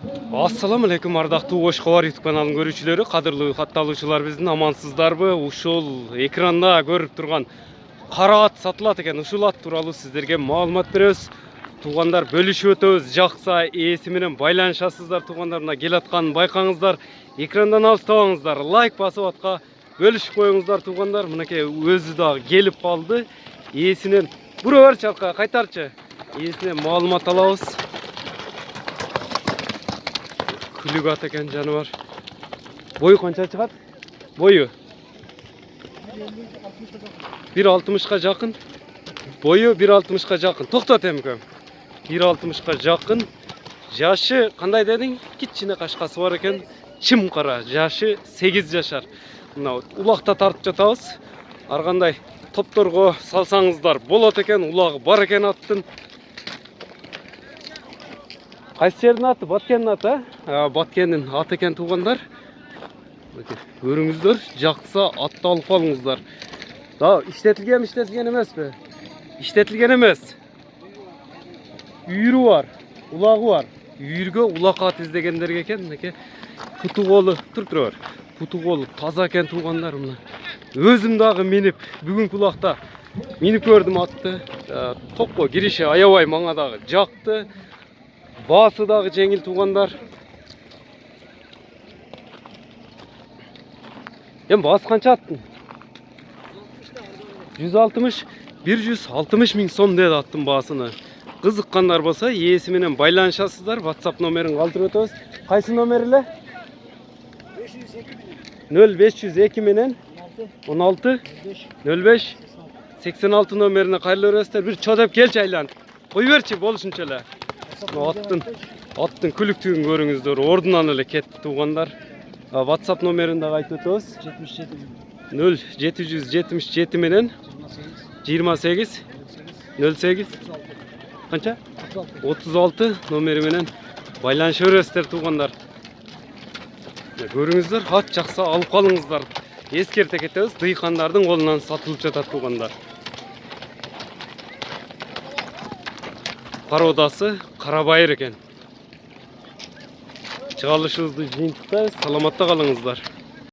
Assalamu alaikum ардактуу Ош Кабар YouTube каналынын көрүүчүлөрү, кадырлуу катталуучулар, биздин амансыздарбы? Ушул экранда көрүп турган кара ат сатылат экен. Ушул ат тууралуу сиздерге маалымат беребиз. Туугандар, бөлүшүп өтөбүз. Жакса ээси менен байланышасыздар. Туугандар, мына келатканын байкаңыздар. Экрандан алыстабаңыздар. Лайк басып атка бөлүшүп коюңуздар туугандар. Мынакей өзү дагы келип калды. Ээсинен бура берчи аркага, кайтарчы. Ээсинен маалымат алабыз. Күлүк ат экен жаныбар. Бою канча чыгат? Бою 1.60га жакын. Бою 1.60га жакын. Токтот эмкем. 1.60га жакын. Жашы кандай дедиң? Кичине кашкасы бар экен. Чым кара. Жашы 8 жашар. Мына улакта тартып жатабыз. Ар кандай топторго салсаңыздар болот экен. Улагы бар экен аттын. Кайсы жердин аты? Баткендин аты, Баткендин аты экен туугандар. Көрүңүздөр, жакса атты алып калыңыздар. Да, иштетилген эмеспи? Иштетилген эмес. Үйүрү бар, улагы бар. Үйүргө улак ат издегендерге экен, мынакей путу колу, тур. Путу колу таза экен туугандар мына. Өзүм дагы минип, бүгүнкү улакта минип көрдүм атты. Токко кириши аябай мага дагы жакты. Басы дагы жеңил туугандар. Басы канча аттын? 160 миң сом деди аттын баасыны. Кызыккандар болсо, ээси менен байланышасыздар. WhatsApp номерин калтырып өтөбүз. Кайсы номер эле? 0502 менен 16 05 86 номерине кайрылып бересиздер. Бир чо деп келчи айланып. Кой берчи болушунча эле. Аттын күлүктүгүн көрүңүздөр. Ордунан эле кетти туугандар. WhatsApp номерин дагы айтып өтөбүз. 0777 менен 28 08 канча? 36 номери менен байланышып бересиздер туугандар. Көрүңүздөр, ат жакса алып калыңыздар. Эскерте кетебиз, дыйкандардын колунан сатылып жатат туугандар. Пародасы Карабайыр экен. Чыгалышыбызды жыйынтыктайбыз. Саламатта калыңыздар.